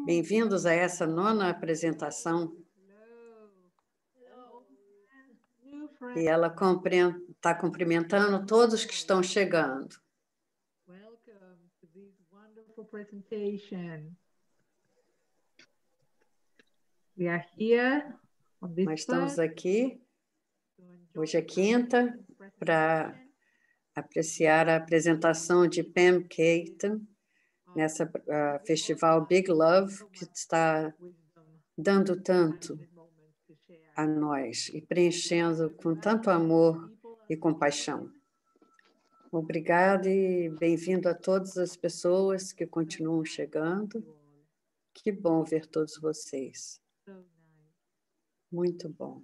Bem-vindos a essa nona apresentação. E ela está cumprimentando todos que estão chegando. Welcome to this wonderful presentation. We are here on this Nós estamos aqui, hoje é quinta, para apreciar a apresentação de Pam Keaton, nessa festival Big Love, que está dando tanto a nós e preenchendo com tanto amor e compaixão. Obrigada e bem-vindo a todas as pessoas que continuam chegando. Que bom ver todos vocês. Muito bom.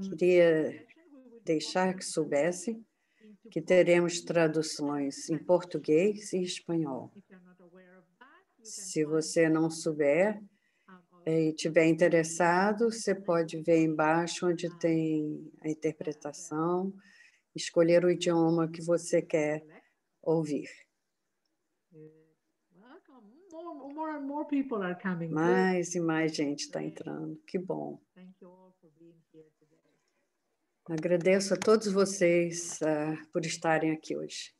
Queria deixar que soubessem que teremos traduções em português e espanhol. Se você não souber e estiver interessado, você pode ver embaixo onde tem a interpretação, escolher o idioma que você quer ouvir. Mais e mais gente está entrando. Que bom. Agradeço a todos vocês por estarem aqui hoje.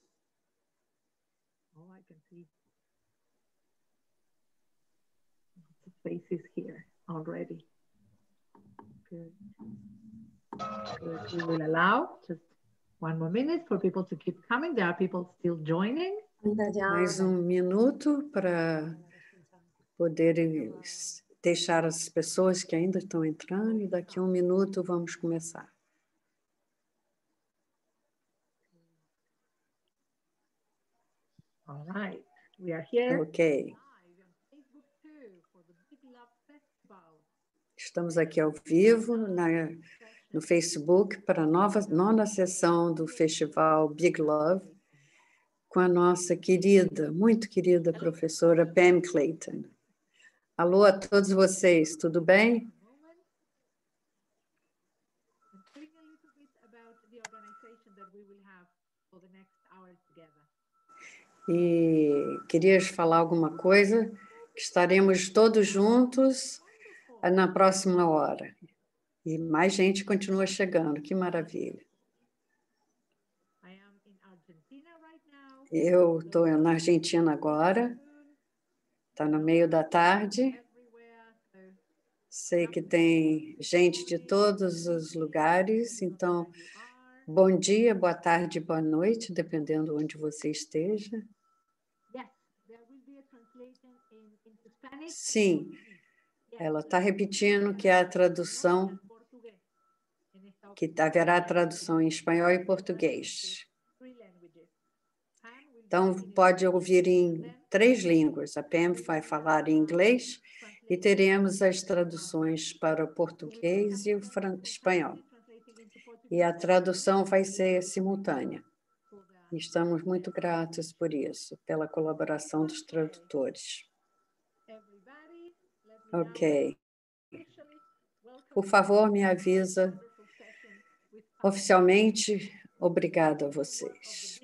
Faces here already. Good. Good. We will allow just one more minute for people to keep coming. There are people still joining. Mais um minuto para poderem deixar as pessoas que ainda estão entrando e daqui a um minuto vamos começar. All right. We are here. Ok. Estamos aqui ao vivo no Facebook para a nona sessão do Festival Big Love com a nossa querida, muito querida professora Pam Keaton. Alô a todos vocês, tudo bem? E queria falar alguma coisa, que estaremos todos juntos na próxima hora. E mais gente continua chegando, que maravilha. Eu estou na Argentina agora, está no meio da tarde. Sei que tem gente de todos os lugares, então, bom dia, boa tarde, boa noite, dependendo onde você esteja. Sim, ela está repetindo que a tradução, que haverá tradução em espanhol e português. Então, pode ouvir em 3 línguas. A Pam vai falar em inglês e teremos as traduções para o português e o espanhol. E a tradução vai ser simultânea. E estamos muito gratos por isso, pela colaboração dos tradutores. Ok. Por favor, me avisa oficialmente. Obrigada a vocês.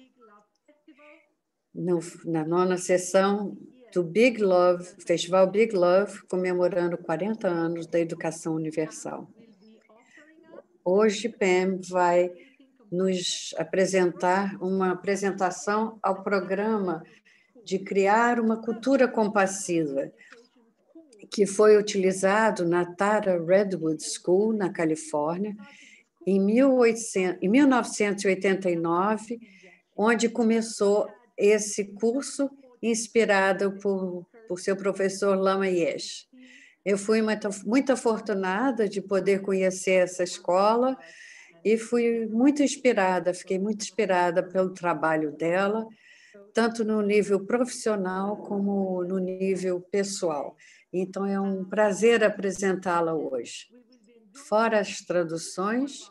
Na nona sessão do Big Love, Festival Big Love, comemorando 40 anos da educação universal. Hoje, Pam vai nos apresentar uma apresentação ao programa de criar uma cultura compassiva, que foi utilizado na Tara Redwood School, na Califórnia, em 1989, onde começou esse curso inspirado por seu professor Lama Yesh. Eu fui muito afortunada de poder conhecer essa escola e fui muito inspirada, fiquei muito inspirada pelo trabalho dela, tanto no nível profissional como no nível pessoal. Então, é um prazer apresentá-la hoje. Fora as traduções,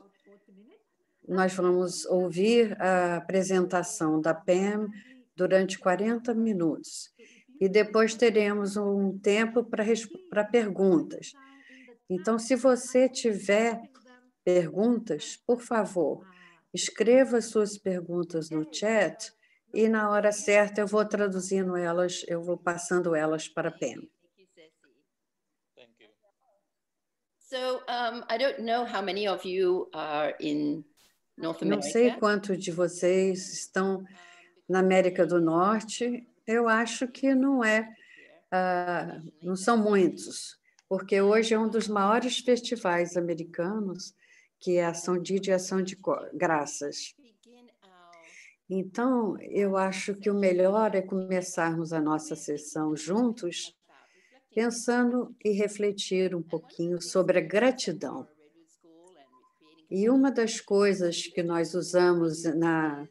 nós vamos ouvir a apresentação da Pam durante 40 minutos. E depois teremos um tempo para perguntas. Então, se você tiver perguntas, por favor, escreva suas perguntas no chat e na hora certa eu vou traduzindo elas, eu vou passando elas para a Pam. Thank you. So I don't know how many of you are in North America. Não sei quantos de vocês estão na América do Norte. Eu acho que não não são muitos, porque hoje é um dos maiores festivais americanos, que é a Ação de Ação de Graças. Então, eu acho que o melhor é começarmos a nossa sessão juntos, pensando e refletir um pouquinho sobre a gratidão. E uma das coisas que nós usamos na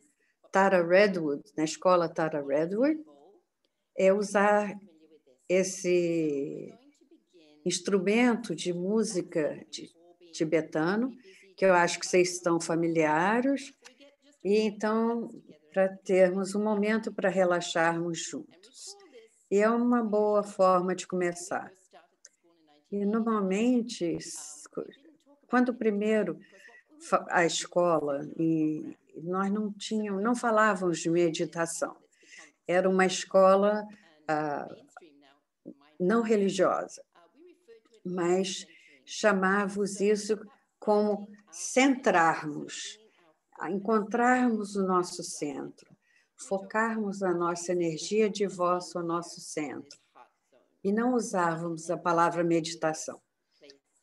Tara Redwood, na escola Tara Redwood, é usar esse instrumento de música tibetano, que eu acho que vocês estão familiares, e então, para termos um momento para relaxarmos juntos. E é uma boa forma de começar. E, normalmente, quando primeiro a escola, e nós não falávamos de meditação. Era uma escola não religiosa, mas chamávamos isso como centrarmos, encontrarmos o nosso centro, focarmos a nossa energia de voz ao nosso centro. E não usávamos a palavra meditação.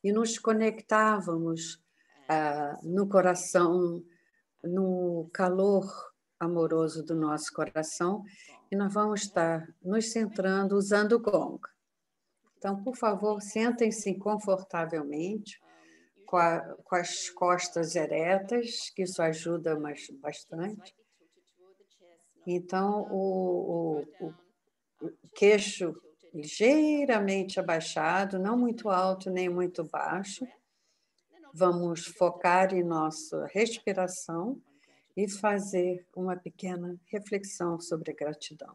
E nos conectávamos no coração, no calor amoroso do nosso coração, e nós vamos estar nos centrando usando o gong. Então, por favor, sentem-se confortavelmente, com as costas eretas, que isso ajuda bastante. Então, o queixo ligeiramente abaixado, não muito alto nem muito baixo. Vamos focar em nossa respiração e fazer uma pequena reflexão sobre a gratidão.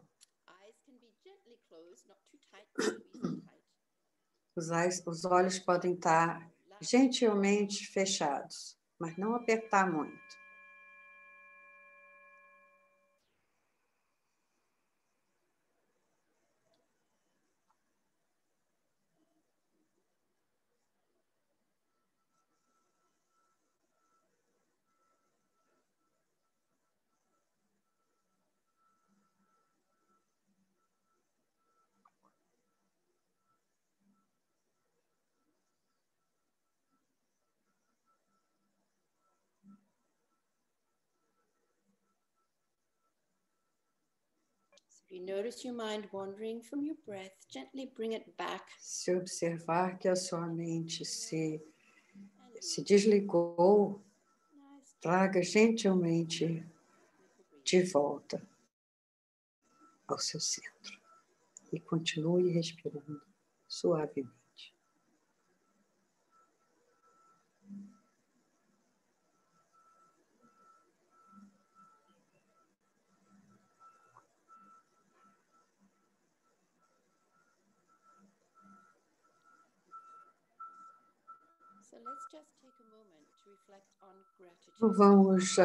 Os olhos podem estar gentilmente fechados, mas não apertar muito. Se observar que a sua mente se desligou, traga gentilmente de volta ao seu centro e continue respirando suavemente. Vamos,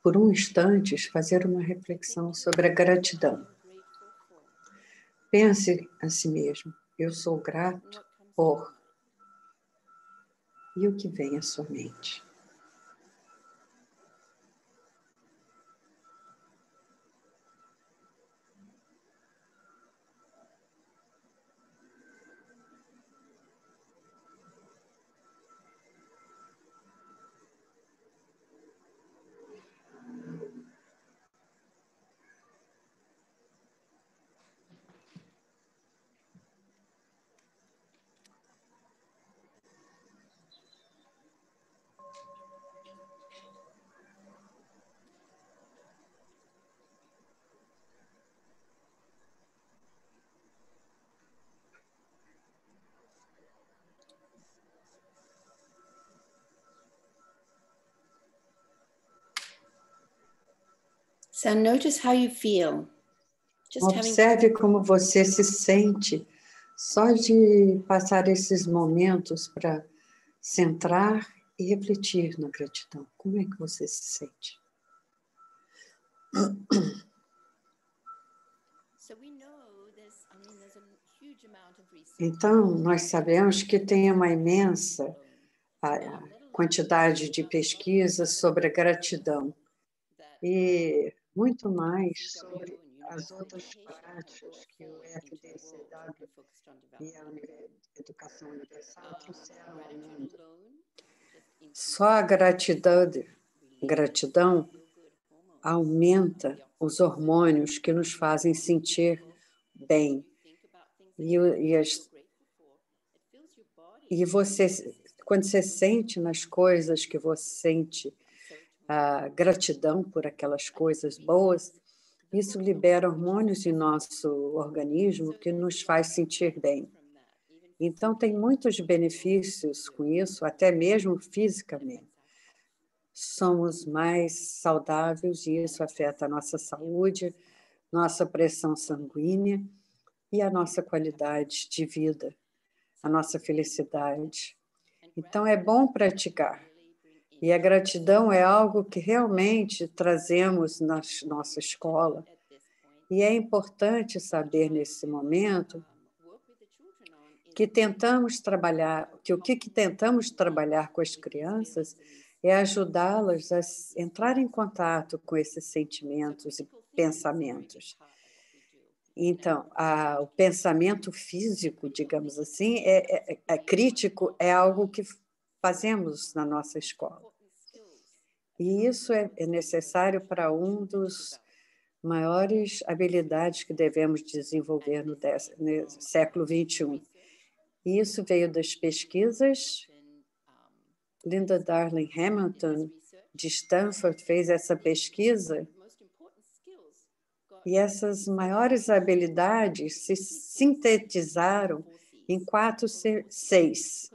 por um instante, fazer uma reflexão sobre a gratidão. Pense a si mesmo, eu sou grato por... E o que vem à sua mente? So notice how you feel. Observe como você se sente só de passar esses momentos para centrar e refletir na gratidão. Como é que você se sente? Então, nós sabemos que tem uma imensa quantidade de pesquisas sobre a gratidão e muito mais sobre as outras práticas que o FDCW e a Educação Universal trouxeram ao mundo. Só a gratidão aumenta os hormônios que nos fazem sentir bem. E você, quando você sente nas coisas que você sente a gratidão por aquelas coisas boas, isso libera hormônios em nosso organismo que nos faz sentir bem. Então, tem muitos benefícios com isso, até mesmo fisicamente. Somos mais saudáveis e isso afeta a nossa saúde, nossa pressão sanguínea e a nossa qualidade de vida, a nossa felicidade. Então, é bom praticar. E a gratidão é algo que realmente trazemos na nossa escola. E é importante saber, nesse momento, que tentamos trabalhar, que o que tentamos trabalhar com as crianças é ajudá-las a entrar em contato com esses sentimentos e pensamentos. Então, o pensamento físico, digamos assim, crítico, é algo que fazemos na nossa escola. E isso é necessário para um dos maiores habilidades que devemos desenvolver no século XXI. E isso veio das pesquisas. Linda Darling Hamilton, de Stanford, fez essa pesquisa. E essas maiores habilidades se sintetizaram em 4, 6.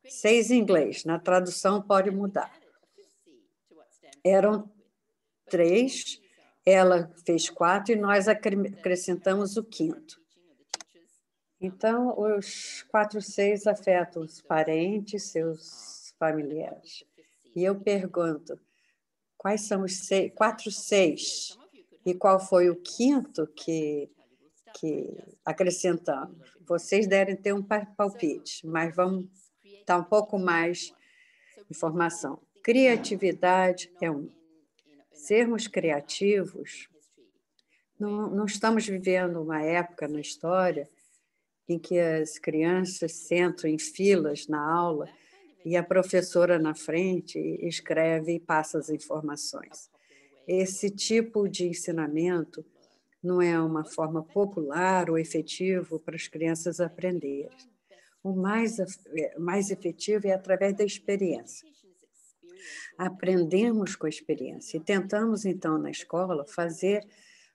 6 em inglês, na tradução pode mudar. Eram 3, ela fez 4 e nós acrescentamos o 5º. Então, os 4, 6 afetam os parentes, seus familiares. E eu pergunto, quais são os 4, 6? E qual foi o 5º que acrescentamos? Vocês devem ter um palpite, mas vamos dar um pouco mais de informação. Criatividade é um. Sermos criativos, não estamos vivendo uma época na história em que as crianças sentam em filas na aula e a professora na frente escreve e passa as informações. Esse tipo de ensinamento não é uma forma popular ou efetivo para as crianças aprenderem. O mais efetivo é através da experiência. Aprendemos com a experiência e tentamos, então, na escola, fazer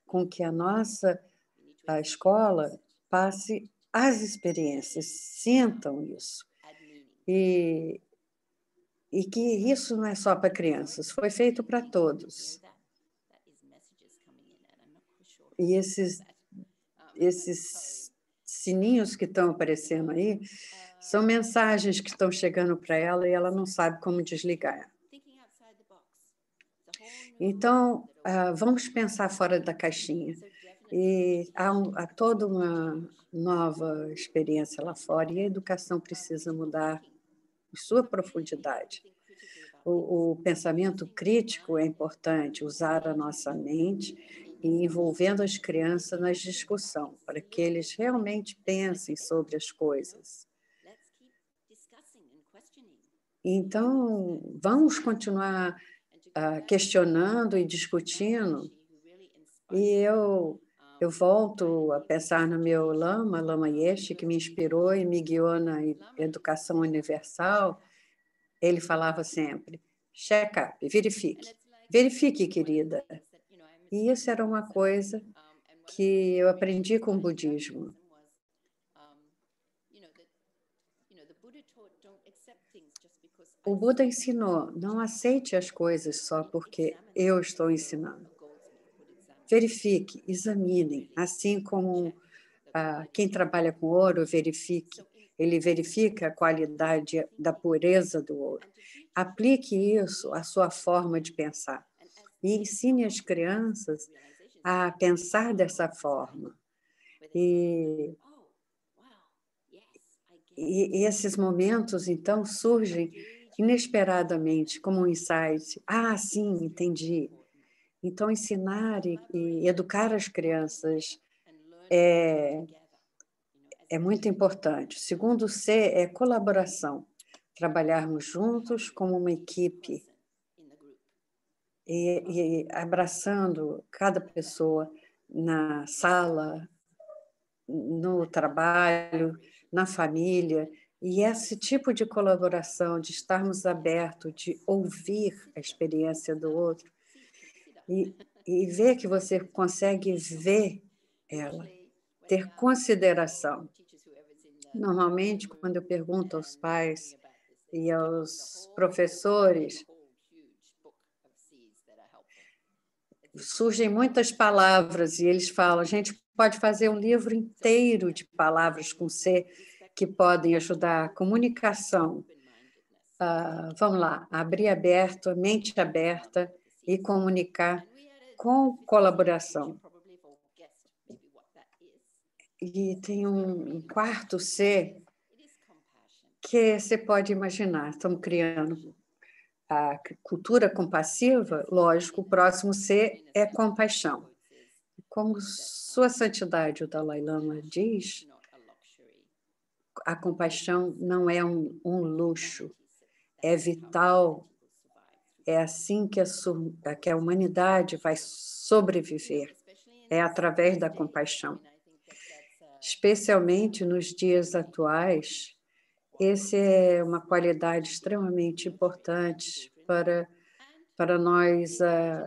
com que a escola passe as experiências, sintam isso. E que isso não é só para crianças, foi feito para todos. E esses sininhos que estão aparecendo aí são mensagens que estão chegando para ela e ela não sabe como desligar. Então, vamos pensar fora da caixinha. E há toda uma nova experiência lá fora e a educação precisa mudar em sua profundidade. O pensamento crítico é importante, usar a nossa mente e envolvendo as crianças na discussão, para que eles realmente pensem sobre as coisas. Então, vamos continuar questionando e discutindo. E eu volto a pensar no meu Lama Yeshe, que me inspirou e me guiou na educação universal. Ele falava sempre, check up, verifique, querida. E isso era uma coisa que eu aprendi com o budismo. O Buda ensinou, não aceite as coisas só porque eu estou ensinando. Verifique, examinem, assim como quem trabalha com ouro verifique. Ele verifica a qualidade da pureza do ouro. Aplique isso à sua forma de pensar. e ensine as crianças a pensar dessa forma. E esses momentos, então, surgem inesperadamente, como um insight. Ah, sim, entendi. Então, ensinar e educar as crianças é muito importante. O segundo C é colaboração. Trabalharmos juntos como uma equipe e abraçando cada pessoa na sala, no trabalho, na família. E esse tipo de colaboração, de estarmos abertos, de ouvir a experiência do outro e ver que você consegue ver ela, ter consideração. Normalmente, quando eu pergunto aos pais e aos professores, surgem muitas palavras e eles falam, a gente pode fazer um livro inteiro de palavras com C que podem ajudar a comunicação. Vamos lá, abrir aberto, mente aberta e comunicar com colaboração. E tem um quarto C que você pode imaginar, estamos criando a cultura compassiva, lógico, o próximo C é compaixão. Como Sua Santidade, o Dalai Lama, diz, a compaixão não é um luxo, é vital, é assim que a humanidade vai sobreviver, é através da compaixão. Especialmente nos dias atuais, essa é uma qualidade extremamente importante para nós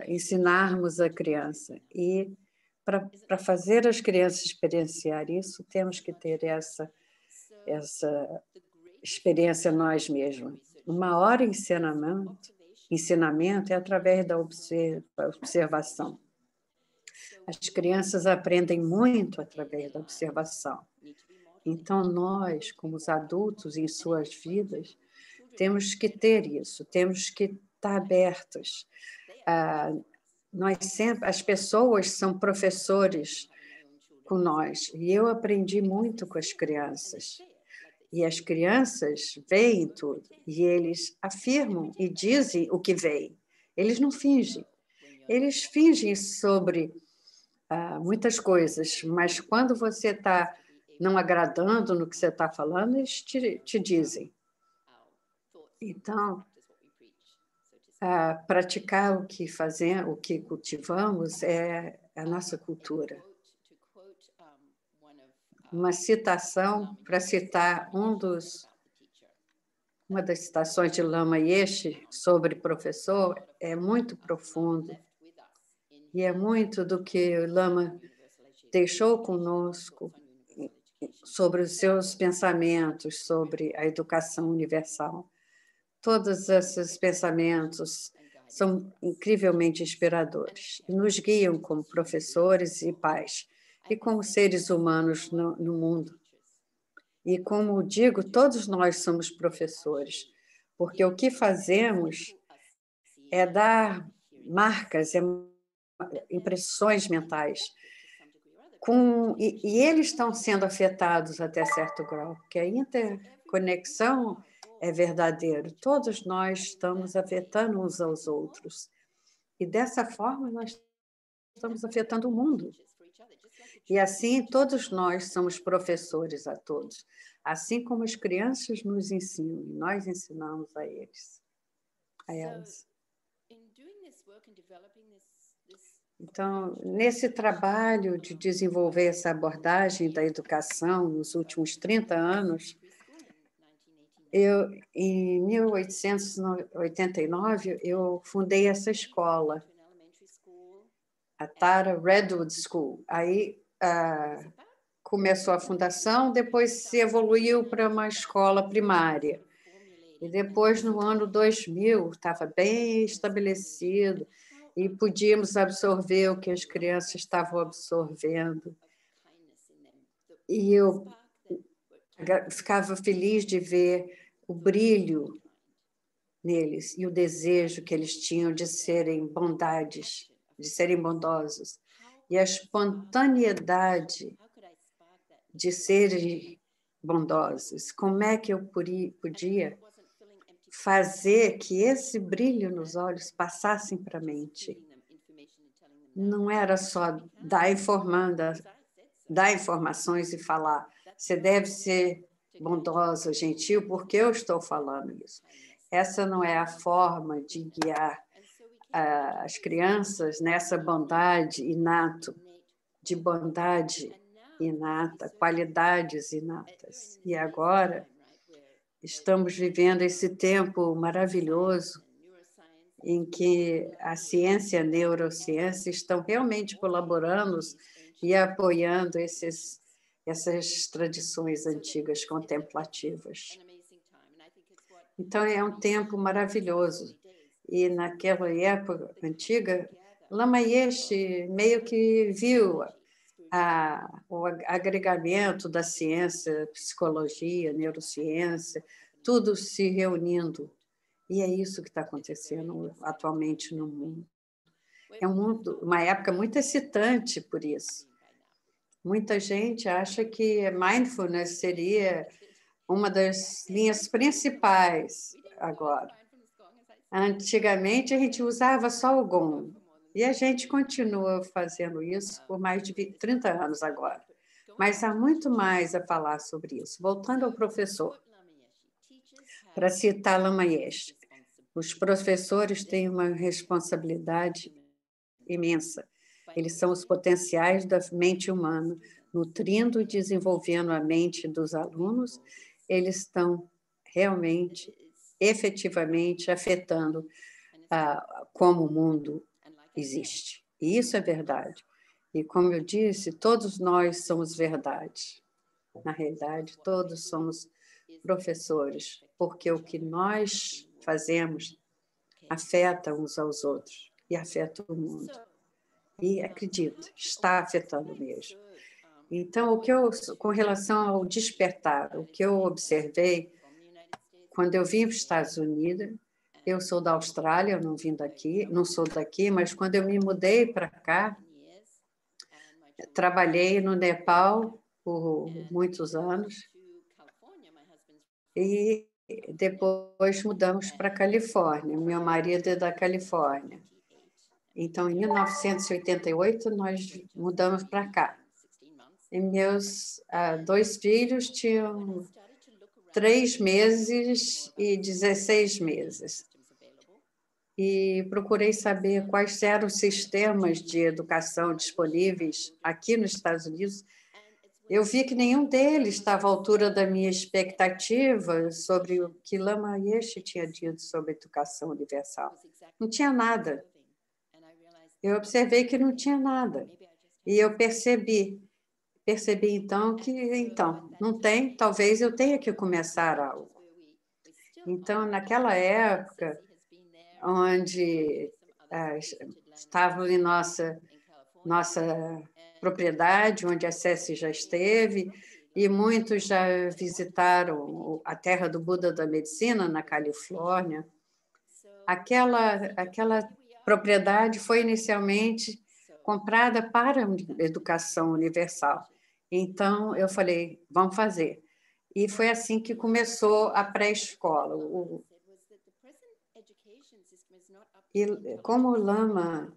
ensinarmos a criança. E para fazer as crianças experienciar isso, temos que ter essa experiência nós mesmos. O maior ensinamento é através da observação. As crianças aprendem muito através da observação. Então, nós, como os adultos em suas vidas, temos que ter isso, temos que estar abertos. As pessoas são professores com nós, e eu aprendi muito com as crianças. E as crianças veem tudo, e eles afirmam e dizem o que veem. Eles não fingem. Eles fingem sobre muitas coisas, mas quando você está não agradando no que você está falando, eles te dizem. Então, praticar o que fazemos, o que cultivamos, é a nossa cultura. Uma citação, para citar uma das citações de Lama Yeshe sobre professor, é muito profundo. E é muito do que o Lama deixou conosco sobre os seus pensamentos sobre a educação universal. Todos esses pensamentos são incrivelmente inspiradores e nos guiam como professores e pais e como seres humanos no mundo. E como digo, todos nós somos professores, porque o que fazemos é dar marcas, impressões mentais, e eles estão sendo afetados até certo grau, porque a interconexão é verdadeira. Todos nós estamos afetando uns aos outros. E dessa forma nós estamos afetando o mundo. E assim todos nós somos professores a todos. Assim como as crianças nos ensinam, e nós ensinamos a elas. Então, nesse trabalho de desenvolver essa abordagem da educação nos últimos 30 anos, em 1889, eu fundei essa escola, a Tara Redwood School. Aí começou a fundação, depois se evoluiu para uma escola primária. E depois, no ano 2000, estava bem estabelecido e podíamos absorver o que as crianças estavam absorvendo. E eu ficava feliz de ver o brilho neles e o desejo que eles tinham de serem bondades, de serem bondosos. E a espontaneidade de serem bondosos. Como é que eu podia fazer que esse brilho nos olhos passasse para a mente? Não era só dar informações e falar. Você deve ser bondosa, gentil, porque eu estou falando isso. Essa não é a forma de guiar as crianças nessa bondade inata, de bondade inata, qualidades inatas. E agora estamos vivendo esse tempo maravilhoso em que a ciência e a neurociência estão realmente colaborando e apoiando essas tradições antigas contemplativas. Então, é um tempo maravilhoso. E naquela época antiga, Lama Yeshe meio que viu o agregamento da ciência, psicologia, neurociência, tudo se reunindo. E é isso que está acontecendo atualmente no mundo. É uma época muito excitante por isso. Muita gente acha que mindfulness seria uma das linhas principais agora. Antigamente, a gente usava só o Gong, e a gente continua fazendo isso por mais de 30 anos agora. Mas há muito mais a falar sobre isso. Voltando ao professor, para citar Lama Yeshe, os professores têm uma responsabilidade imensa. Eles são os potenciais da mente humana, nutrindo e desenvolvendo a mente dos alunos. Eles estão realmente, efetivamente, afetando como o mundo existe. E isso é verdade. E, como eu disse, todos nós somos verdade. Na realidade, todos somos professores, porque o que nós fazemos afeta uns aos outros e afeta o mundo. E acredito, está afetando mesmo. Então, com relação ao despertar, o que eu observei, quando eu vim para os Estados Unidos, eu sou da Austrália, eu não vim daqui, não sou daqui, mas quando eu me mudei para cá, trabalhei no Nepal por muitos anos e depois mudamos para a Califórnia. Meu marido é da Califórnia. Então, em 1988, nós mudamos para cá. E meus 2 filhos tinham 3 meses e 16 meses. E procurei saber quais eram os sistemas de educação disponíveis aqui nos Estados Unidos. Eu vi que nenhum deles estava à altura da minha expectativa sobre o que Lama Yeshe tinha dito sobre educação universal. Não tinha nada. Eu observei que não tinha nada. E eu percebi então que não tem, talvez eu tenha que começar algo. Então, naquela época, onde estavam em nossa propriedade, onde a Ceci já esteve, e muitos já visitaram a terra do Buda da Medicina, na Califórnia, aquela propriedade foi inicialmente comprada para a educação universal. Então, eu falei, vamos fazer. E foi assim que começou a pré-escola. E, como o Lama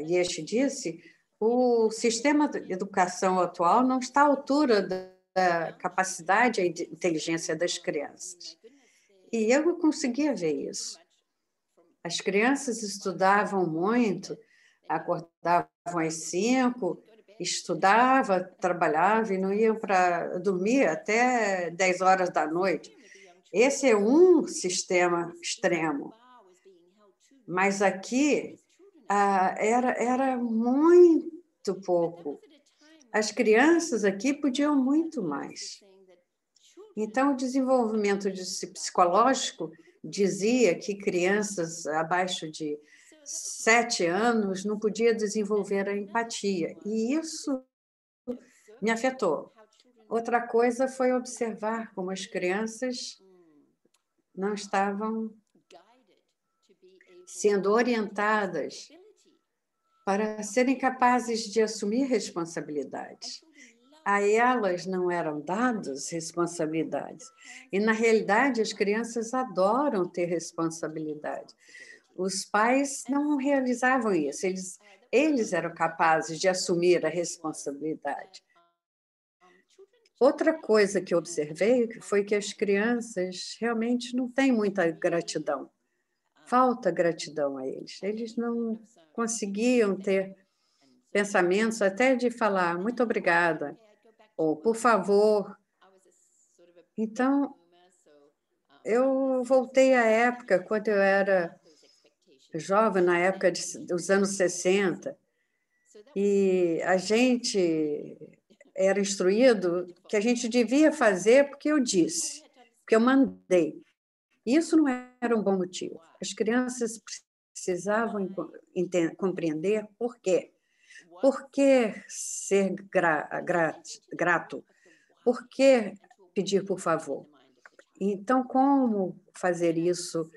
Yeshe disse, o sistema de educação atual não está à altura da capacidade e inteligência das crianças. E eu conseguia ver isso. As crianças estudavam muito, acordavam às 5, estudavam, trabalhavam e não iam para dormir até 10 horas da noite. Esse é um sistema extremo. Mas aqui era muito pouco. As crianças aqui podiam muito mais. Então, o desenvolvimento psicológico dizia que crianças abaixo de 7 anos não podiam desenvolver a empatia. E isso me afetou. Outra coisa foi observar como as crianças não estavam sendo orientadas para serem capazes de assumir responsabilidades. A elas não eram dadas responsabilidades. E, na realidade, as crianças adoram ter responsabilidade. Os pais não realizavam isso, eles eram capazes de assumir a responsabilidade. Outra coisa que eu observei foi que as crianças realmente não têm muita gratidão. Falta gratidão a eles. Eles não conseguiam ter pensamentos até de falar muito obrigada, ou por favor. Então, eu voltei à época, quando eu era jovem, na época dos anos 60, e a gente era instruído que a gente devia fazer porque eu disse, porque eu mandei. Isso não era um bom motivo. As crianças precisavam compreender por quê. Por que ser grato? Por que pedir por favor? Então, como fazer isso,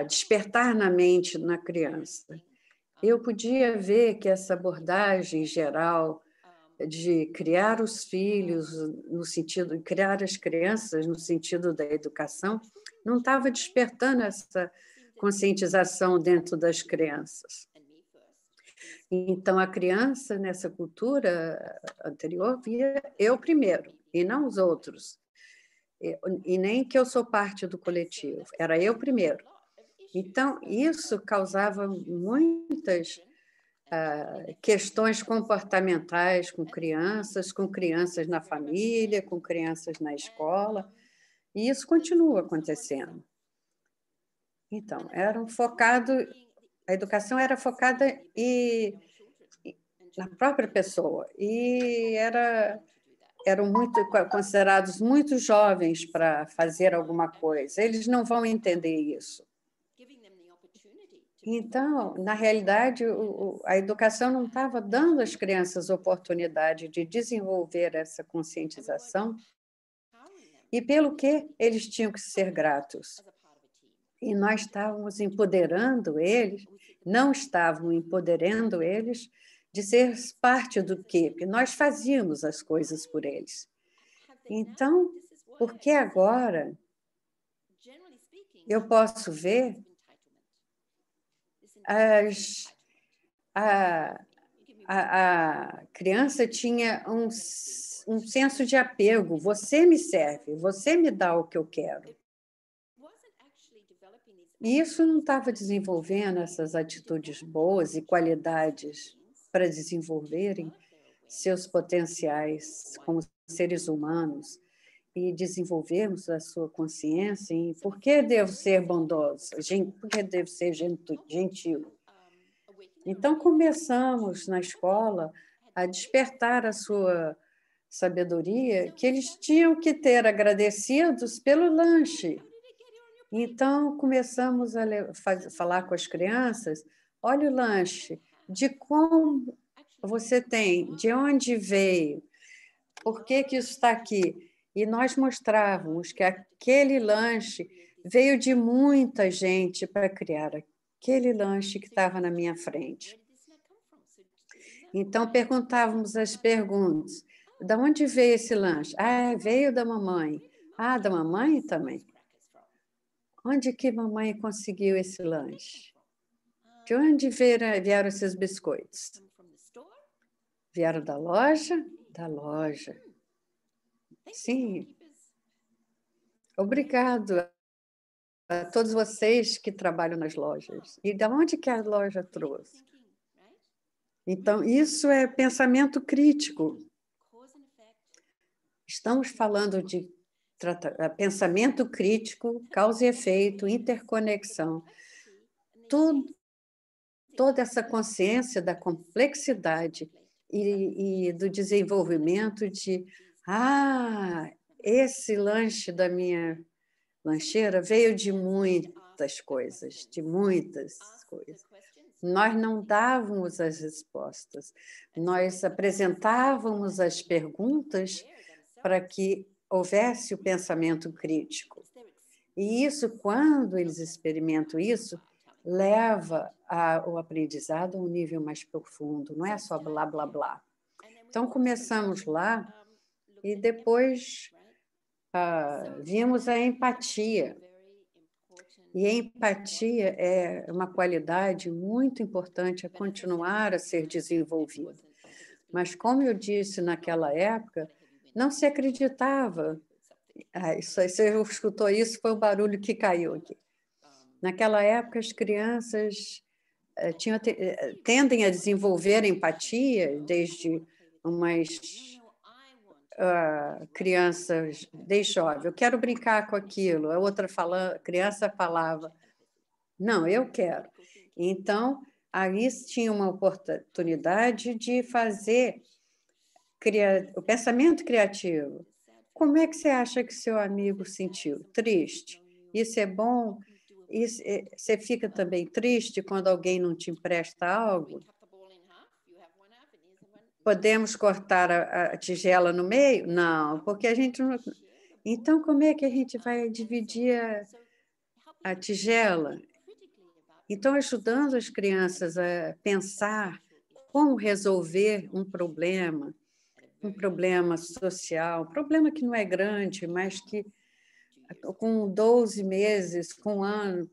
despertar na mente na criança? Eu podia ver que essa abordagem geral de criar os filhos no sentido de criar as crianças no sentido da educação não estava despertando essa conscientização dentro das crianças. Então, a criança, nessa cultura anterior, via eu primeiro, e não os outros. E nem que eu sou parte do coletivo, era eu primeiro. Então, isso causava muitas questões comportamentais com crianças na família, com crianças na escola, e isso continua acontecendo. Então, a educação era focada na própria pessoa, e eram considerados muito jovens para fazer alguma coisa, eles não vão entender isso. Então, na realidade, a educação não estava dando às crianças oportunidade de desenvolver essa conscientização e pelo que eles tinham que ser gratos. E nós estávamos empoderando eles, não estávamos empoderando eles de ser parte do quê? Porque nós fazíamos as coisas por eles. Então, por que agora eu posso ver a criança tinha um senso de apego. Você me serve, você me dá o que eu quero. E isso não estava desenvolvendo essas atitudes boas e qualidades para desenvolverem seus potenciais como seres humanos e desenvolvermos a sua consciência em por que devo ser bondosa, por que devo ser gentil. Então, começamos na escola a despertar a sua sabedoria, que eles tinham que ter agradecidos pelo lanche. Então, começamos a falar com as crianças, olha o lanche, de como você tem, de onde veio, por que isso está aqui. E nós mostrávamos que aquele lanche veio de muita gente para criar aquele lanche que estava na minha frente. Então, perguntávamos as perguntas. De onde veio esse lanche? Veio da mamãe. Da mamãe também? Onde que mamãe conseguiu esse lanche? De onde vieram esses biscoitos? Vieram da loja? Da loja. Sim. Obrigado a todos vocês que trabalham nas lojas. E de onde que a loja trouxe? Então, isso é pensamento crítico. Estamos falando de pensamento crítico, causa e efeito, interconexão. Toda essa consciência da complexidade e do desenvolvimento de esse lanche da minha lancheira veio de muitas coisas, Nós não dávamos as respostas, nós apresentávamos as perguntas para que houvesse o pensamento crítico. E isso, quando eles experimentam isso, leva o aprendizado a um nível mais profundo, não é só blá, blá, blá. Então, começamos lá e depois vimos a empatia. E a empatia é uma qualidade muito importante a continuar a ser desenvolvida. Mas, como eu disse naquela época, não se acreditava. Você escutou isso, foi o barulho que caiu aqui. Naquela época, as crianças tendem a desenvolver empatia desde umas crianças, desde jovem. Eu quero brincar com aquilo. A outra criança falava, não, eu quero. Então, aí tinha uma oportunidade de fazer o pensamento criativo. Como é que você acha que seu amigo sentiu? Triste. Isso é bom? Você fica também triste quando alguém não te empresta algo? Podemos cortar a tigela no meio? Não, porque a gente não... Então, como é que a gente vai dividir a tigela? Então, ajudando as crianças a pensar como resolver um problema social, um problema que não é grande, mas que com 12 meses, com um ano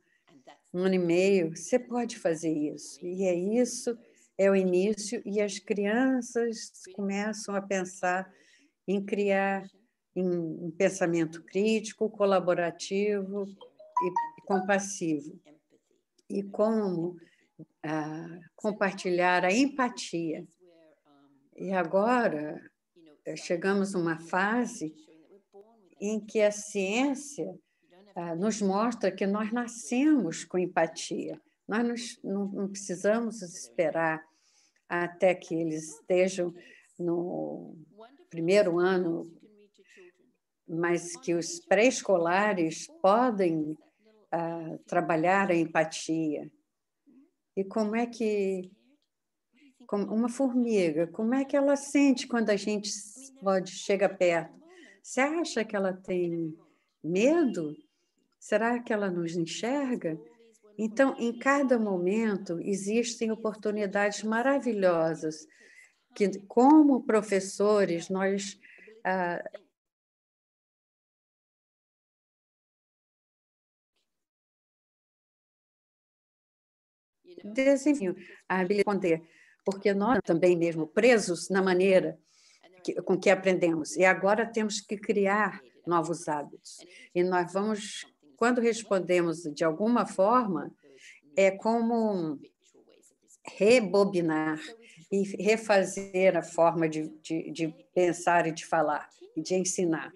e meio, você pode fazer isso. E isso é o início, e as crianças começam a pensar em criar um pensamento crítico, colaborativo e compassivo. E como compartilhar a empatia. E agora chegamos numa fase em que a ciência nos mostra que nós nascemos com empatia. Nós não precisamos esperar até que eles estejam no primeiro ano, mas que os pré-escolares podem trabalhar a empatia. E como é que uma formiga, como é que ela sente quando a gente chega perto? Você acha que ela tem medo? Será que ela nos enxerga? Então, em cada momento, existem oportunidades maravilhosas que, como professores, nós desenvolvemos a habilidade de responder, porque nós também mesmo presos na maneira com que aprendemos. E agora temos que criar novos hábitos. E nós vamos, quando respondemos de alguma forma, é como rebobinar e refazer a forma de pensar e de falar, e de ensinar.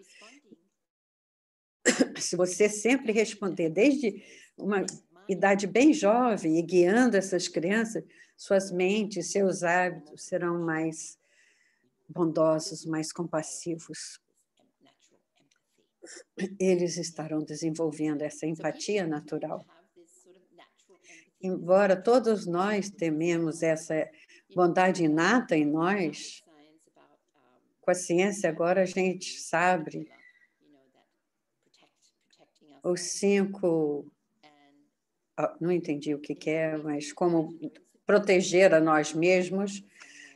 Se você sempre responder desde uma idade bem jovem e guiando essas crianças, suas mentes, seus hábitos serão mais bondosos, mais compassivos. Eles estarão desenvolvendo essa empatia natural. Embora todos nós tememos essa bondade inata em nós, com a ciência agora a gente sabe os 5... não entendi o que é, mas como proteger a nós mesmos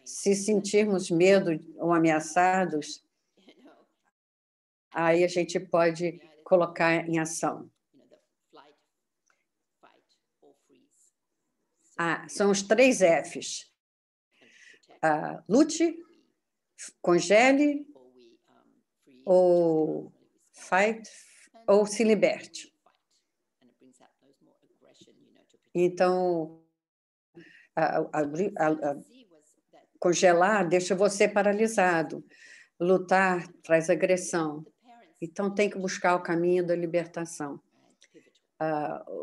se sentirmos medo ou ameaçados, aí a gente pode colocar em ação. São os 3 Fs. Lute, congele, ou fight, ou se liberte. Então, congelar deixa você paralisado. Lutar traz agressão. Então, tem que buscar o caminho da libertação.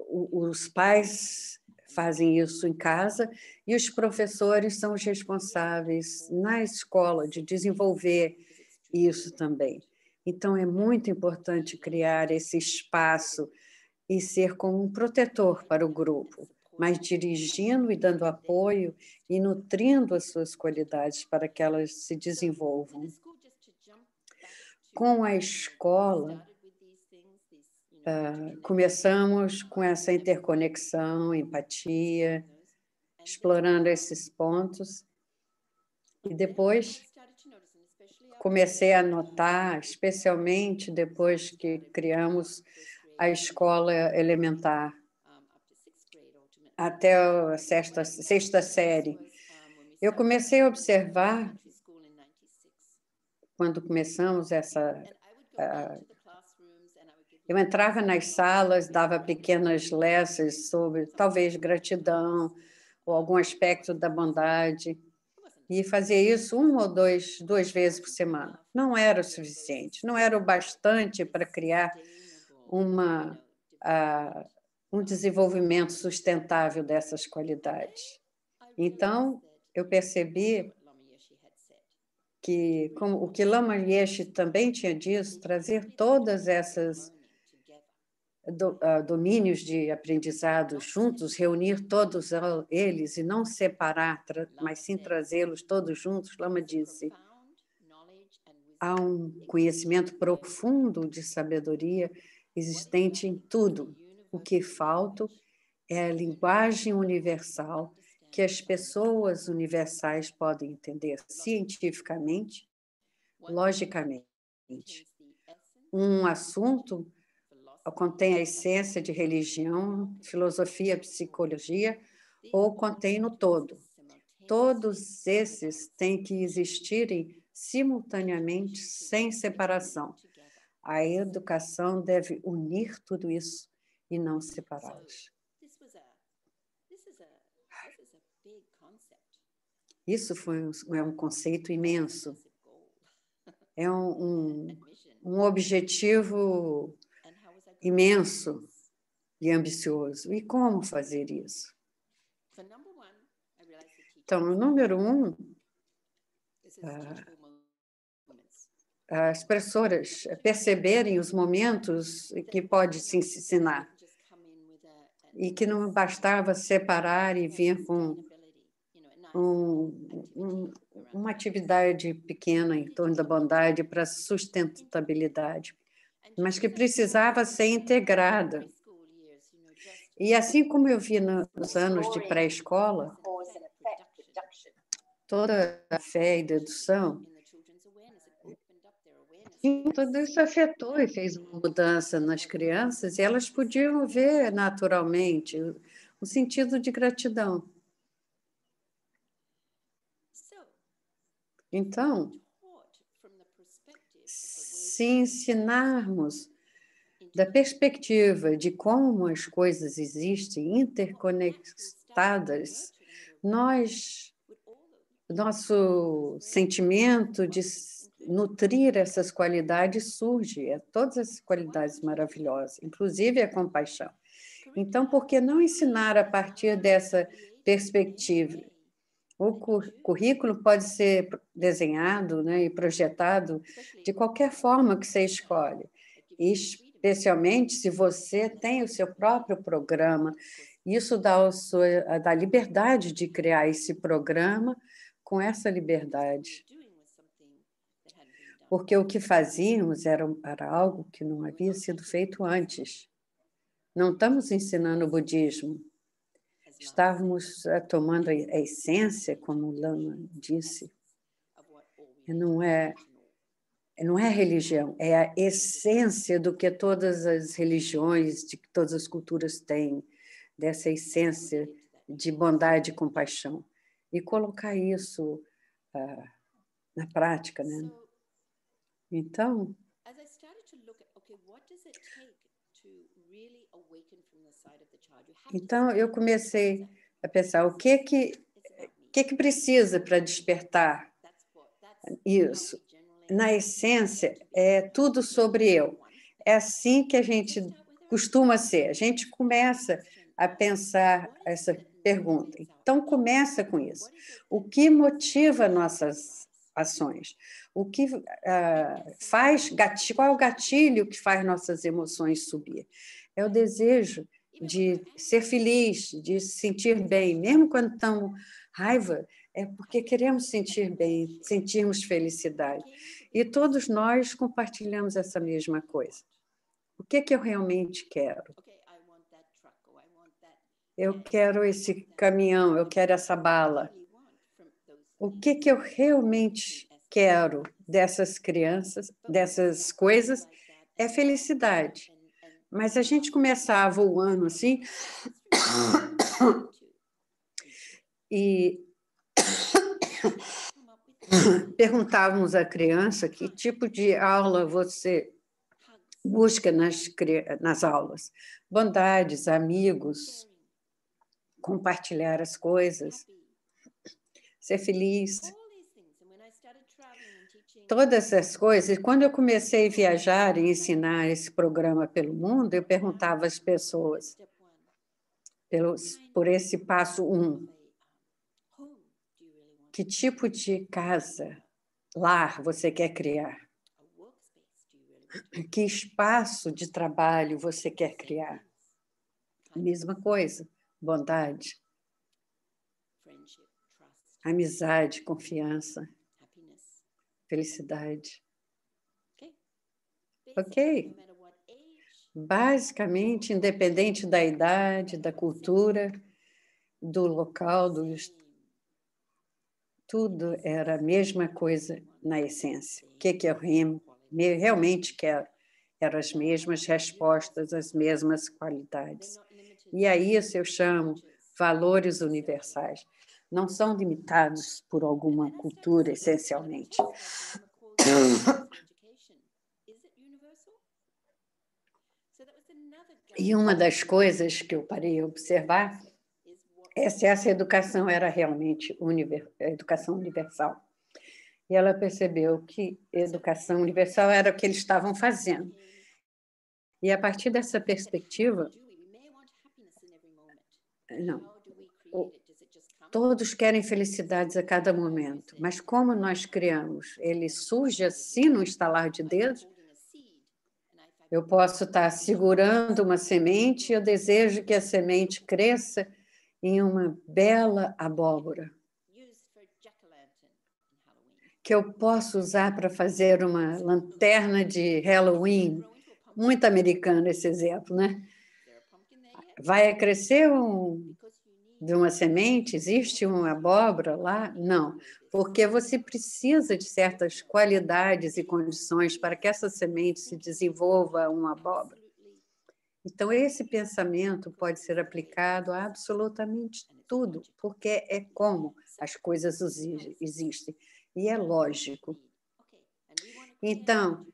Os pais fazem isso em casa e os professores são os responsáveis na escola de desenvolver isso também. Então, é muito importante criar esse espaço e ser como um protetor para o grupo, mas dirigindo e dando apoio e nutrindo as suas qualidades para que elas se desenvolvam. Com a escola, começamos com essa interconexão, empatia, explorando esses pontos. E depois comecei a notar, especialmente depois que criamos a escola elementar, até a sexta série. Eu comecei a observar, quando começamos eu entrava nas salas, dava pequenas lessons sobre, talvez, gratidão, ou algum aspecto da bondade, e fazia isso uma ou duas vezes por semana. Não era o suficiente, não era o bastante para criar um desenvolvimento sustentável dessas qualidades. Então, eu percebi que, como o que Lama Yeshe também tinha dito, trazer todas essas domínios de aprendizado juntos, reunir todos eles e não separar, mas sim trazê-los todos juntos. Lama disse, há um conhecimento profundo de sabedoria existente em tudo. O que falta é a linguagem universal que as pessoas universais podem entender cientificamente, logicamente. Um assunto contém a essência de religião, filosofia, psicologia, ou contém no todo. Todos esses têm que existirem simultaneamente, sem separação. A educação deve unir tudo isso e não separá-los. Isso é um conceito imenso. É um objetivo imenso e ambicioso. E como fazer isso? Então, o número 1, as professoras perceberem os momentos que pode se ensinar e que não bastava separar e vir com uma atividade pequena em torno da bondade para sustentabilidade, mas que precisava ser integrada. E assim como eu vi nos anos de pré-escola, toda a fé e dedução, tudo isso afetou e fez uma mudança nas crianças, e elas podiam ver naturalmente um sentido de gratidão. Então, se ensinarmos da perspectiva de como as coisas existem interconectadas, nosso sentimento de nutrir essas qualidades surge, todas essas qualidades maravilhosas, inclusive a compaixão. Então, por que não ensinar a partir dessa perspectiva? O currículo pode ser desenhado, né, e projetado de qualquer forma que você escolhe, especialmente se você tem o seu próprio programa. Isso dá a liberdade de criar esse programa com essa liberdade. Porque o que fazíamos era algo que não havia sido feito antes. Não estamos ensinando o budismo. Estávamos tomando a essência, como o Lama disse. Não é religião, é a essência do que todas as religiões, de que todas as culturas têm, dessa essência de bondade e compaixão. E colocar isso na prática, né? Então, eu comecei a pensar o que precisa para despertar isso. Na essência, é tudo sobre eu. É assim que a gente costuma ser. A gente começa a pensar essa pergunta. Então, começa com isso. O que motiva nossas ações? O que qual é o gatilho que faz nossas emoções subir? É o desejo de ser feliz, de se sentir bem, mesmo quando estamos raiva, é porque queremos sentir bem, sentirmos felicidade. E todos nós compartilhamos essa mesma coisa. O que é que eu realmente quero? Eu quero esse caminhão, eu quero essa bala. O que que eu realmente quero dessas crianças, dessas coisas, é felicidade. Mas a gente começava o ano assim e perguntávamos à criança que tipo de aula você busca nas aulas. Bondades, amigos, compartilhar as coisas, ser feliz. Todas essas coisas. E quando eu comecei a viajar e ensinar esse programa pelo mundo, eu perguntava às pessoas, por esse passo 1, que tipo de casa, lar você quer criar? Que espaço de trabalho você quer criar? Mesma coisa, bondade, amizade, confiança, felicidade. Ok? Basicamente, independente da idade, da cultura, do local, tudo era a mesma coisa na essência. O que eu realmente quero? Eram as mesmas respostas, as mesmas qualidades. E a isso eu chamo valores universais. Não são limitados por alguma cultura, essencialmente. E uma das coisas que eu parei a observar é se essa educação era realmente educação universal. E ela percebeu que educação universal era o que eles estavam fazendo. E a partir dessa perspectiva, não, todos querem felicidades a cada momento, mas como nós criamos? Ele surge assim no estalar de dedos? Eu posso estar segurando uma semente e eu desejo que a semente cresça em uma bela abóbora, que eu posso usar para fazer uma lanterna de Halloween. Muito americano esse exemplo, né? Vai crescer de uma semente? Existe uma abóbora lá? Não, porque você precisa de certas qualidades e condições para que essa semente se desenvolva uma abóbora. Então, esse pensamento pode ser aplicado a absolutamente tudo, porque é como as coisas existem, e é lógico. Então,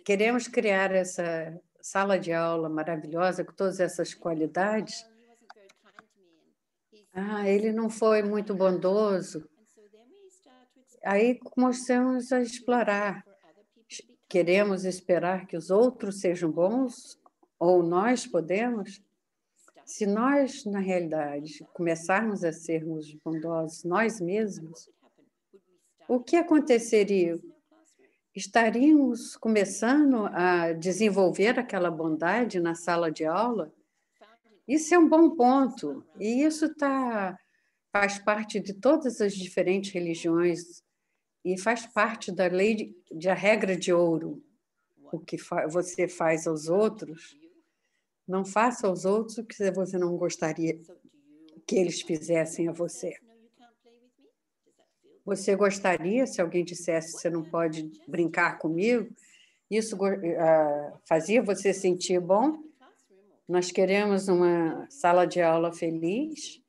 queremos criar essa sala de aula maravilhosa com todas essas qualidades. Ele não foi muito bondoso. Aí começamos a explorar. Queremos esperar que os outros sejam bons? Ou nós podemos? Se nós, na realidade, começarmos a sermos bondosos nós mesmos, o que aconteceria? Estaríamos começando a desenvolver aquela bondade na sala de aula? Isso é um bom ponto. E isso faz parte de todas as diferentes religiões e faz parte da lei da regra de ouro. O que você faz aos outros, não faça aos outros o que você não gostaria que eles fizessem a você. Você gostaria, se alguém dissesse que você não pode brincar comigo? Isso fazia você sentir bom? Nós queremos uma sala de aula feliz.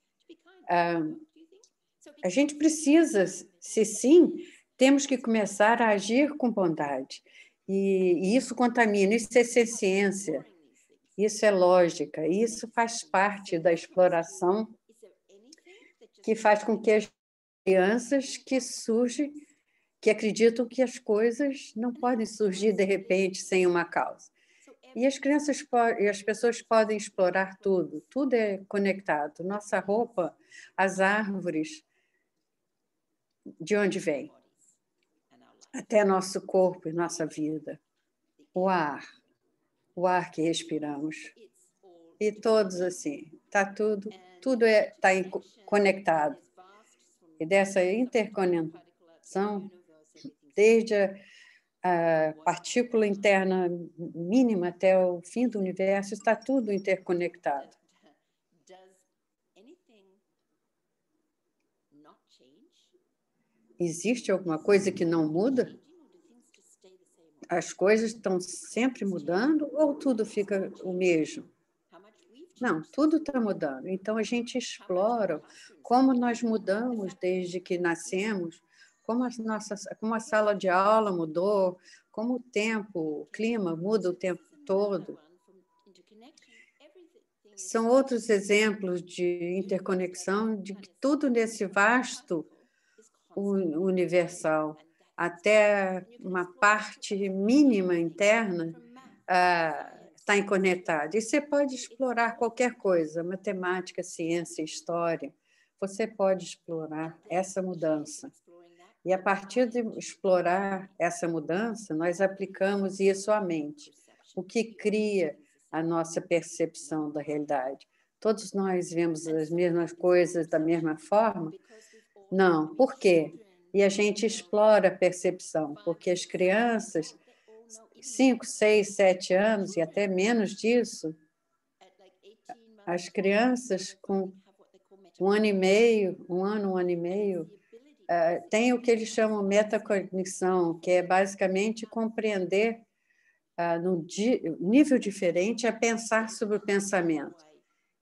A gente precisa, se sim, temos que começar a agir com bondade. E isso contamina, isso é ciência, isso é lógica, isso faz parte da exploração que faz com que as crianças que acreditam que as coisas não podem surgir de repente sem uma causa. E as pessoas podem explorar tudo, tudo é conectado. Nossa roupa, as árvores, de onde vem? Até nosso corpo e nossa vida. O ar que respiramos. E todos assim, tudo está conectado. E dessa interconexão, desde a partícula interna mínima até o fim do universo, está tudo interconectado. Existe alguma coisa que não muda? As coisas estão sempre mudando ou tudo fica o mesmo? Não, tudo está mudando. Então, a gente explora como nós mudamos desde que nascemos, como a sala de aula mudou, como o tempo, o clima muda o tempo todo. São outros exemplos de interconexão, de que tudo nesse vasto universal, até uma parte mínima interna, está conectado. E você pode explorar qualquer coisa, matemática, ciência, história. Você pode explorar essa mudança. E, a partir de explorar essa mudança, nós aplicamos isso à mente, o que cria a nossa percepção da realidade. Todos nós vemos as mesmas coisas da mesma forma? Não. Por quê? E a gente explora a percepção, porque as crianças, 5, 6, 7 anos e até menos disso, as crianças com 1 ano e meio, 1 ano e meio, têm o que eles chamam metacognição, que é basicamente compreender num nível diferente a pensar sobre o pensamento.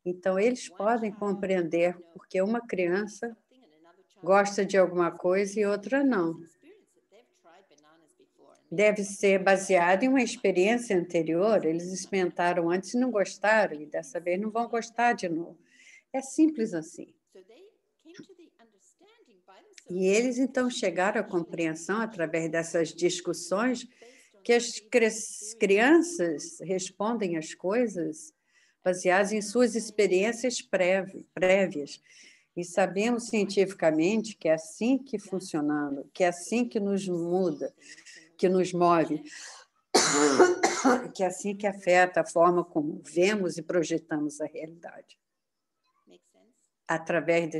Então, eles podem compreender porque uma criança gosta de alguma coisa e outra não. Deve ser baseado em uma experiência anterior. Eles experimentaram antes e não gostaram, e dessa vez não vão gostar de novo. É simples assim. E eles, então, chegaram à compreensão, através dessas discussões, que as crianças respondem às coisas baseadas em suas experiências prévias. E sabemos cientificamente que é assim que funcionando, que é assim que nos muda, que nos move, que é assim que afeta a forma como vemos e projetamos a realidade. Através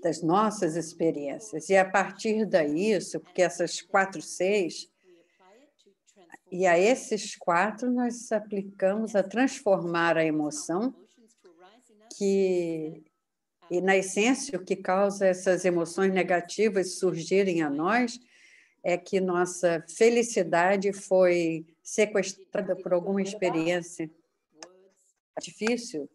das nossas experiências. E a partir disso, porque essas 4 6, e a esses 4 nós aplicamos a transformar a emoção, e na essência o que causa essas emoções negativas surgirem a nós é que nossa felicidade foi sequestrada por alguma experiência difícil,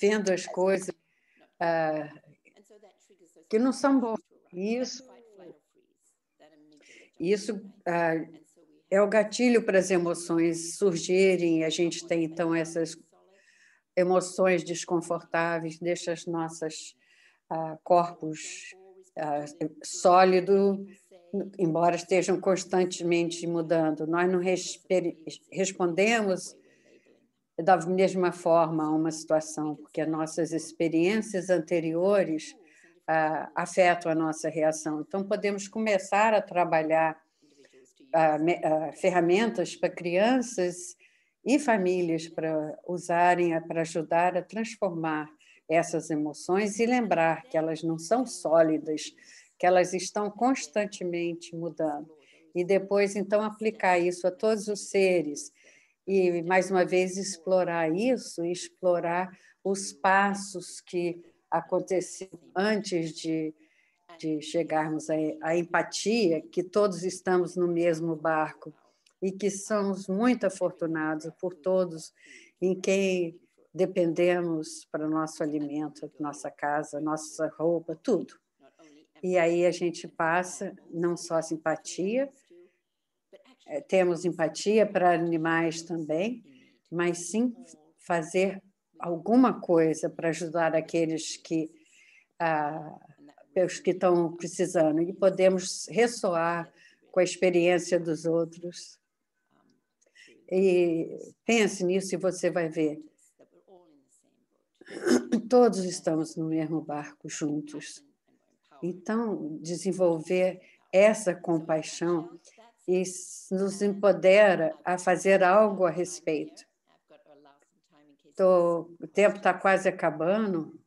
vendo as coisas que não são boas. Isso é o gatilho para as emoções surgirem. A gente tem, então, essas emoções desconfortáveis, deixa os nossos corpos sólidos, embora estejam constantemente mudando. Nós não respondemos da mesma forma a uma situação, porque as nossas experiências anteriores afetam a nossa reação. Então, podemos começar a trabalhar ferramentas para crianças e famílias para usarem, para ajudar a transformar essas emoções e lembrar que elas não são sólidas, que elas estão constantemente mudando. E depois, então, aplicar isso a todos os seres. E, mais uma vez, explorar isso, explorar os passos que aconteciam antes de chegarmos à empatia, que todos estamos no mesmo barco e que somos muito afortunados por todos em quem dependemos para o nosso alimento, nossa casa, nossa roupa, tudo. E aí a gente passa não só a simpatia, temos empatia para animais também, mas sim fazer alguma coisa para ajudar aqueles que estão precisando, e podemos ressoar com a experiência dos outros. E pense nisso e você vai ver. Todos estamos no mesmo barco juntos. Então, desenvolver essa compaixão e nos empodera a fazer algo a respeito. O tempo está quase acabando.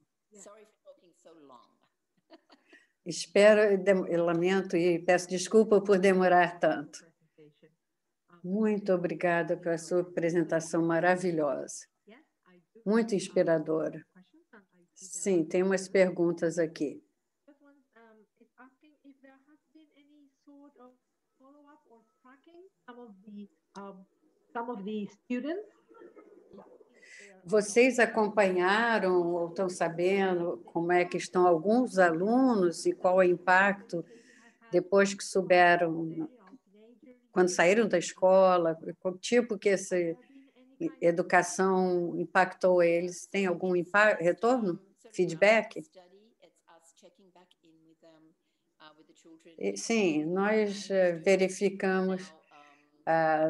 Eu lamento e peço desculpa por demorar tanto. Muito obrigada pela sua apresentação maravilhosa. Muito inspiradora. Sim, tem umas perguntas aqui. Vocês acompanharam ou estão sabendo como é que estão alguns alunos e qual é o impacto depois que souberam, quando saíram da escola, qual tipo que essa educação impactou eles? Tem algum retorno? Feedback? Sim, nós verificamos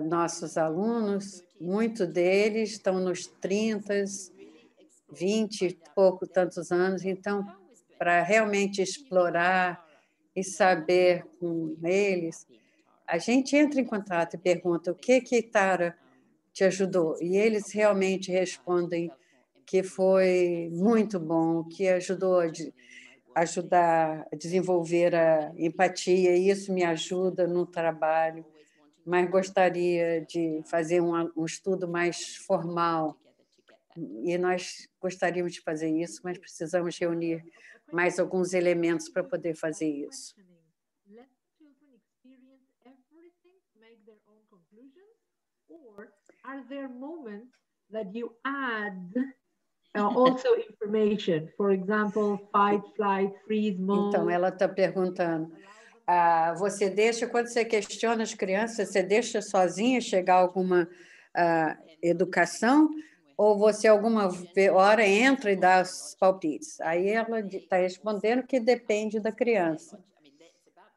nossos alunos, muitos deles estão nos 30, 20 e pouco tantos anos, então, para realmente explorar e saber com eles, a gente entra em contato e pergunta o que Tara te ajudou, e eles realmente respondem que foi muito bom, que ajudou a ajudar a desenvolver a empatia, e isso me ajuda no trabalho, mas gostaria de fazer um estudo mais formal, e nós gostaríamos de fazer isso, mas precisamos reunir mais alguns elementos para poder fazer isso. Are there moments that you add also information? For example, fight, flight, freeze mode. Então, ela está perguntando, você deixa, quando você questiona as crianças, você deixa sozinha chegar a alguma educação, ou você alguma hora entra e dá os palpites? Aí ela está respondendo que depende da criança,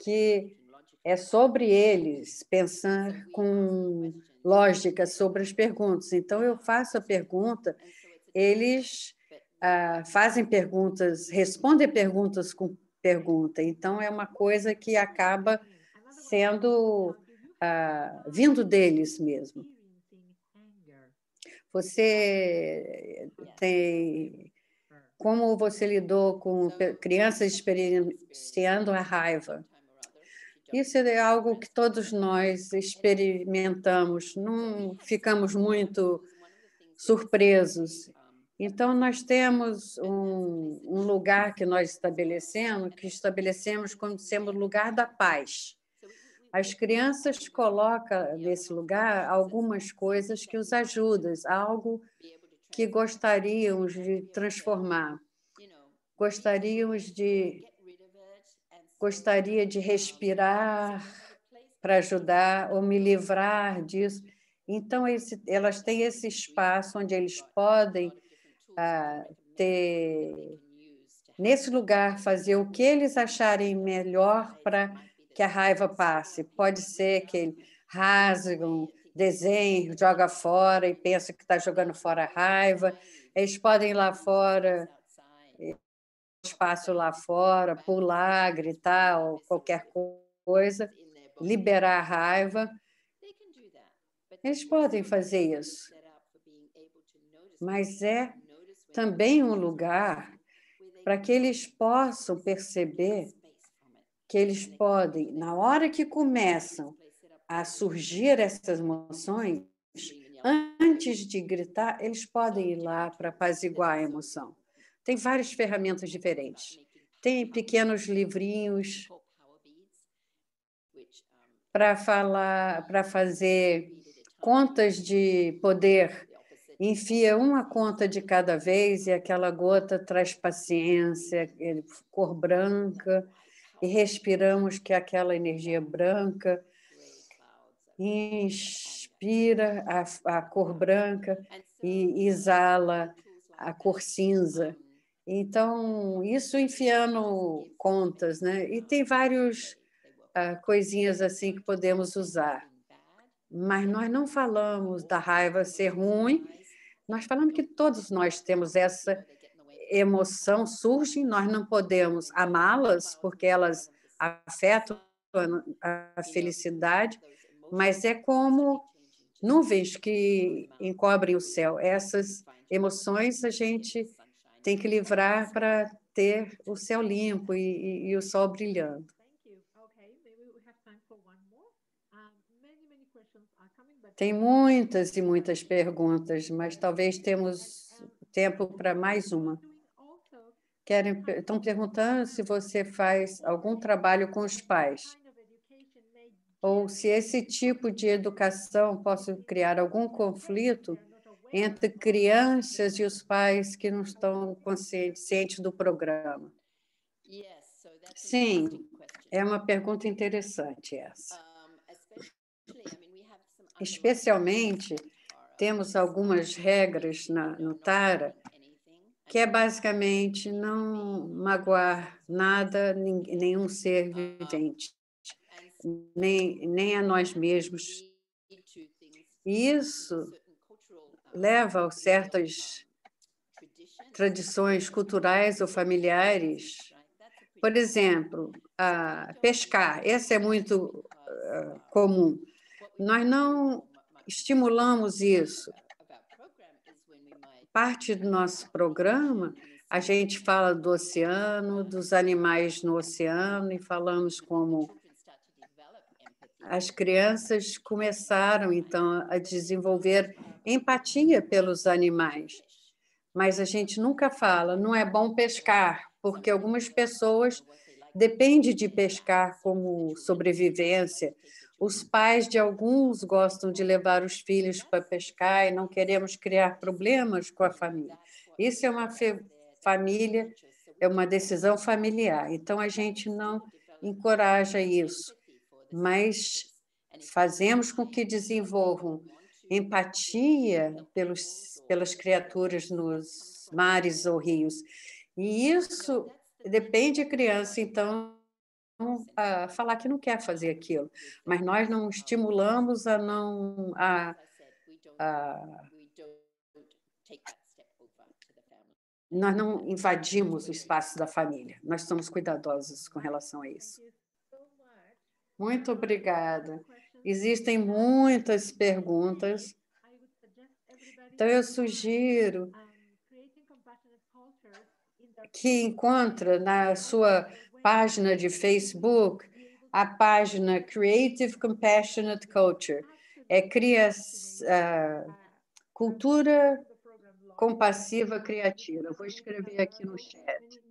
que é sobre eles pensar com lógica sobre as perguntas. Então, eu faço a pergunta, eles fazem perguntas, respondem perguntas com pergunta. Então, é uma coisa que acaba sendo vindo deles mesmo. Você tem... Como você lidou com crianças experienciando a raiva? Isso é algo que todos nós experimentamos, não ficamos muito surpresos. Então, nós temos um lugar que nós estabelecemos como sendo o lugar da paz. As crianças colocam nesse lugar algumas coisas que os ajudam, algo que gostaríamos de transformar. Gostaria de respirar para ajudar ou me livrar disso. Então, elas têm esse espaço onde eles podem nesse lugar, fazer o que eles acharem melhor para que a raiva passe. Pode ser que rasgam, desenham, joga fora e pensa que está jogando fora a raiva. Eles podem ir lá fora, espaço lá fora, pular, gritar ou qualquer coisa, liberar a raiva. Eles podem fazer isso, mas é também um lugar para que eles possam perceber que eles podem, na hora que começam a surgir essas emoções, antes de gritar, eles podem ir lá para apaziguar a emoção. Tem várias ferramentas diferentes. Tem pequenos livrinhos para fazer contas de poder. Enfia uma conta de cada vez e aquela gota traz paciência, cor branca, e respiramos que aquela energia branca inspira a cor branca e exala a cor cinza. Então, isso enfiando contas, né? E tem várias coisinhas assim que podemos usar. Mas nós não falamos da raiva ser ruim, nós falamos que todos nós temos essa emoção, surge, nós não podemos amá-las, porque elas afetam a felicidade, mas é como nuvens que encobrem o céu. Essas emoções a gente tem que livrar para ter o céu limpo e o sol brilhando. Tem muitas e muitas perguntas, mas talvez temos tempo para mais uma. Estão perguntando se você faz algum trabalho com os pais, ou se esse tipo de educação pode criar algum conflito entre crianças e os pais que não estão cientes do programa. Sim, é uma pergunta interessante essa. Especialmente, temos algumas regras no TARA, que é basicamente não magoar nada, nenhum ser vivente, nem a nós mesmos. E isso leva a certas tradições culturais ou familiares. Por exemplo, pescar, esse é muito comum. Nós não estimulamos isso. Parte do nosso programa, a gente fala do oceano, dos animais no oceano, e falamos como as crianças começaram, então, a desenvolver empatia pelos animais. Mas a gente nunca fala, não é bom pescar, porque algumas pessoas dependem de pescar como sobrevivência. Os pais de alguns gostam de levar os filhos para pescar e não queremos criar problemas com a família. Isso é uma família, é uma decisão familiar. Então, a gente não encoraja isso, mas fazemos com que desenvolvam empatia pelas criaturas nos mares ou rios. E isso depende da criança, então, a falar que não quer fazer aquilo, mas nós não estimulamos nós não invadimos o espaço da família, nós somos cuidadosos com relação a isso. Muito obrigada. Existem muitas perguntas, então eu sugiro que encontre na sua página de Facebook a página Creative Compassionate Culture. Cultura compassiva criativa. Eu vou escrever aqui no chat.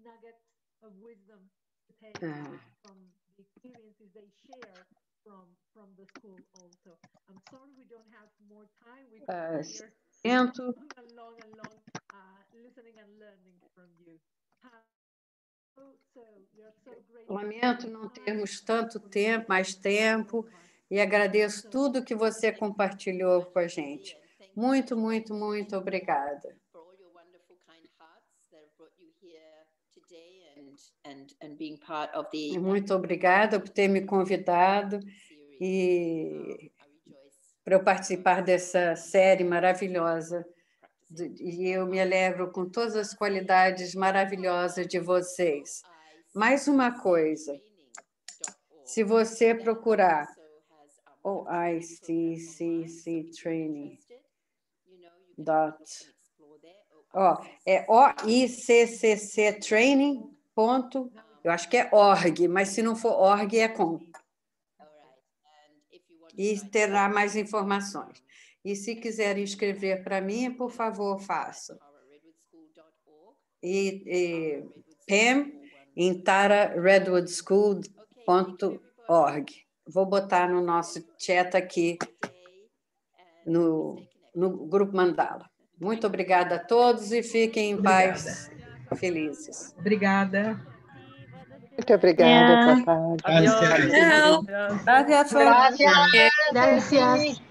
Lamento não termos mais tempo, e agradeço tudo que você compartilhou com a gente. Muito, muito, muito obrigada. Muito obrigada por ter me convidado e para eu participar dessa série maravilhosa. E eu me alegro com todas as qualidades maravilhosas de vocês. Mais uma coisa, se você procurar OICCC Training, é OICCC Training. Eu acho que é org, mas se não for org, é com. E terá mais informações. E se quiserem escrever para mim, por favor, façam. E Pam, em tararedwoodschool.org. Vou botar no nosso chat aqui, no Grupo Mandala. Muito obrigada a todos e fiquem em paz, felizes. Obrigada. Muito obrigada, papai. Gracias. Gracias.